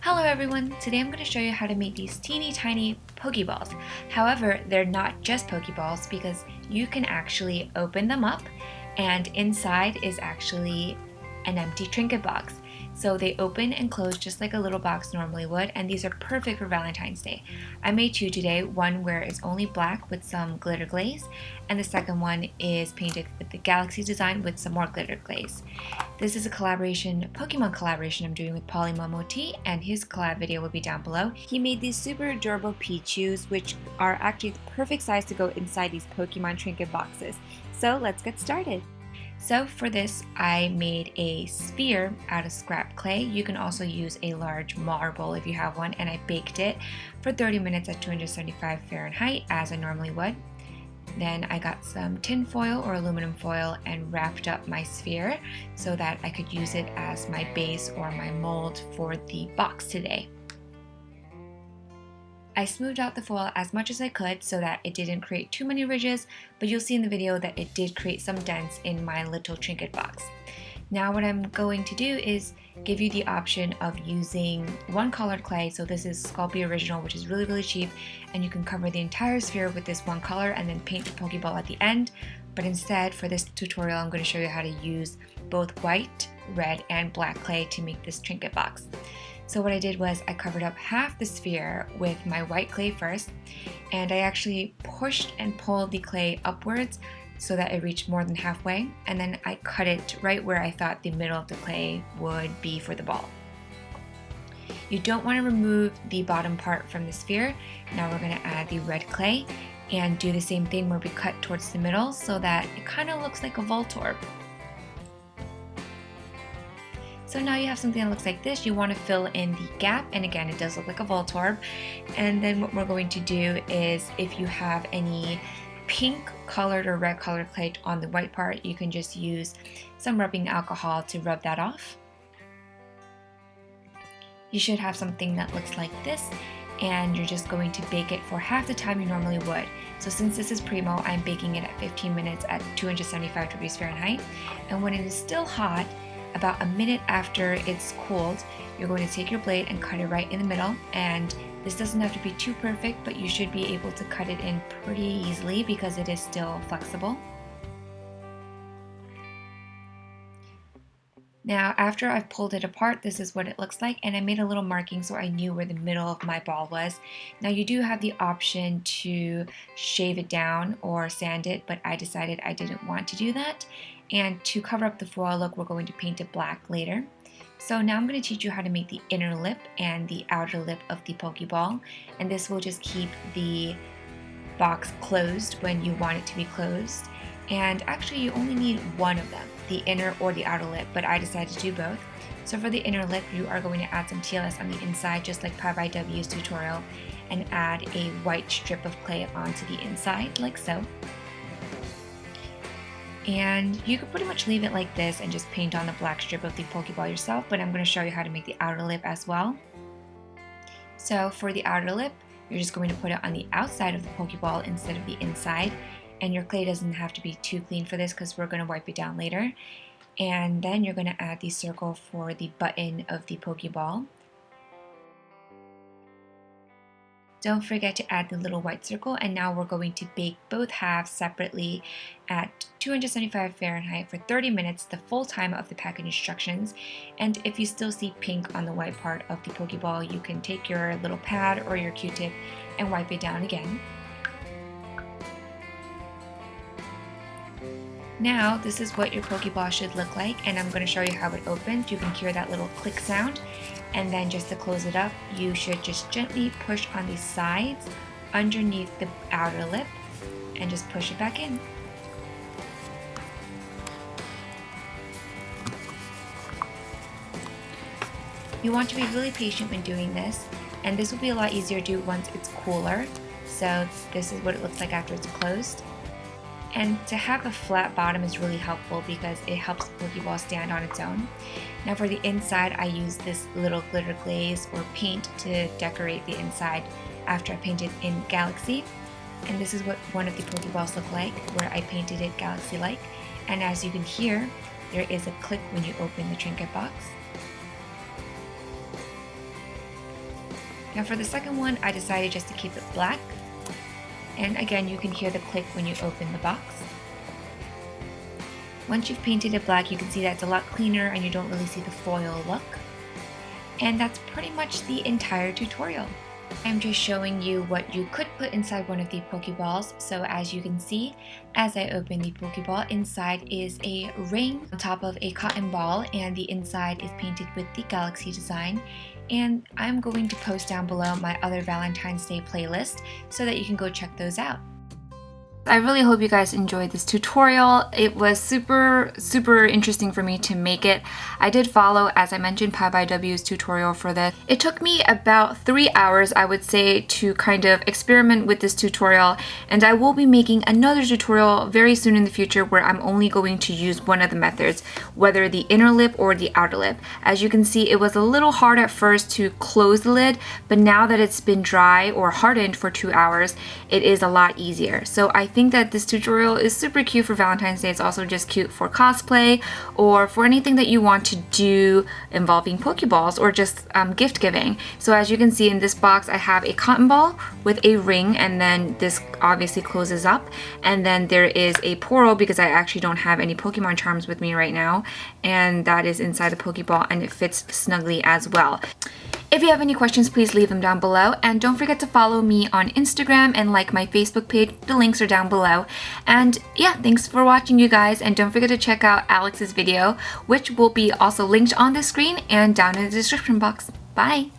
Hello everyone! Today I'm going to show you how to make these teeny tiny Pokeballs. However, they're not just Pokeballs because you can actually open them up and inside is actually an empty trinket box. So they open and close just like a little box normally would, and these are perfect for Valentine's Day. I made two today, one where it's only black with some glitter glaze, and the second one is painted with the galaxy design with some more glitter glaze. This is a Pokemon collaboration I'm doing with Polymomotea, and his collab video will be down below. He made these super adorable Pichus, which are actually the perfect size to go inside these Pokemon trinket boxes. So let's get started. So for this, I made a sphere out of scrap clay. You can also use a large marble if you have one, and I baked it for 30 minutes at 275 Fahrenheit as I normally would. Then I got some tin foil or aluminum foil and wrapped up my sphere so that I could use it as my base or my mold for the box today. I smoothed out the foil as much as I could so that it didn't create too many ridges, but you'll see in the video that it did create some dents in my little trinket box. Now what I'm going to do is give you the option of using one colored clay. So this is Sculpey Original, which is really cheap, and you can cover the entire sphere with this one color and then paint the Pokeball at the end. But instead, for this tutorial, I'm going to show you how to use both white, red, and black clay to make this trinket box. So what I did was I covered up half the sphere with my white clay first, and I actually pushed and pulled the clay upwards so that it reached more than halfway, and then I cut it right where I thought the middle of the clay would be for the ball. You don't want to remove the bottom part from the sphere. Now we're going to add the red clay and do the same thing where we cut towards the middle so that it kind of looks like a Voltorb. So now you have something that looks like this. You want to fill in the gap, and again, it does look like a Voltorb. And then what we're going to do is, if you have any pink colored or red colored clay on the white part, you can just use some rubbing alcohol to rub that off. You should have something that looks like this, and you're just going to bake it for half the time you normally would. So since this is primo, I'm baking it at 15 minutes at 275 degrees Fahrenheit. And when it is still hot, about a minute after it's cooled, you're going to take your blade and cut it right in the middle. And this doesn't have to be too perfect, but you should be able to cut it in pretty easily because it is still flexible. Now, after I've pulled it apart, this is what it looks like, and I made a little marking so I knew where the middle of my ball was. Now, you do have the option to shave it down or sand it, but I decided I didn't want to do that. And to cover up the foil look, we're going to paint it black later. So now I'm going to teach you how to make the inner lip and the outer lip of the Pokeball, and this will just keep the box closed when you want it to be closed. And actually you only need one of them, the inner or the outer lip, but I decided to do both. So for the inner lip, you are going to add some TLS on the inside, just like Pi by W's tutorial, and add a white strip of clay onto the inside, like so. And you could pretty much leave it like this and just paint on the black strip of the Pokeball yourself, but I'm going to show you how to make the outer lip as well. So for the outer lip, you're just going to put it on the outside of the Pokeball instead of the inside. And your clay doesn't have to be too clean for this because we're going to wipe it down later. And then you're going to add the circle for the button of the Pokeball. Don't forget to add the little white circle, and now we're going to bake both halves separately at 275 Fahrenheit for 30 minutes, the full time of the package instructions. And if you still see pink on the white part of the Pokeball, you can take your little pad or your Q-tip and wipe it down again. Now, this is what your Pokeball should look like, and I'm going to show you how it opens. You can hear that little click sound, and then just to close it up, you should just gently push on the sides underneath the outer lip and just push it back in. You want to be really patient when doing this, and this will be a lot easier to do once it's cooler. So this is what it looks like after it's closed. And to have a flat bottom is really helpful because it helps the Pokeball stand on its own. Now for the inside, I use this little glitter glaze or paint to decorate the inside after I painted in Galaxy. And this is what one of the Pokeballs look like, where I painted it Galaxy-like. And as you can hear, there is a click when you open the trinket box. Now for the second one, I decided just to keep it black. And again, you can hear the click when you open the box. Once you've painted it black, you can see that it's a lot cleaner and you don't really see the foil look. And that's pretty much the entire tutorial. I'm just showing you what you could put inside one of the Pokeballs. So as you can see, as I open the Pokeball, inside is a ring on top of a cotton ball, and the inside is painted with the galaxy design. And I'm going to post down below my other Valentine's Day playlist so that you can go check those out. I really hope you guys enjoyed this tutorial. It was super interesting for me to make it. I did follow, as I mentioned, Pie by W's tutorial for this. It took me about 3 hours, I would say, to kind of experiment with this tutorial, and I will be making another tutorial very soon in the future where I'm only going to use one of the methods, whether the inner lip or the outer lip. As you can see, it was a little hard at first to close the lid, but now that it's been dry or hardened for 2 hours, it is a lot easier. So I think that this tutorial is super cute for Valentine's Day. It's also just cute for cosplay or for anything that you want to do involving Pokeballs or just gift giving. So as you can see in this box, I have a cotton ball with a ring, and then this obviously closes up, and then there is a portal because I actually don't have any Pokemon charms with me right now, and that is inside the Pokeball, and it fits snugly as well. If you have any questions, please leave them down below, and don't forget to follow me on Instagram and like my Facebook page. The links are down below. And yeah, thanks for watching, you guys, and don't forget to check out Alex's video, which will be also linked on the screen and down in the description box. Bye!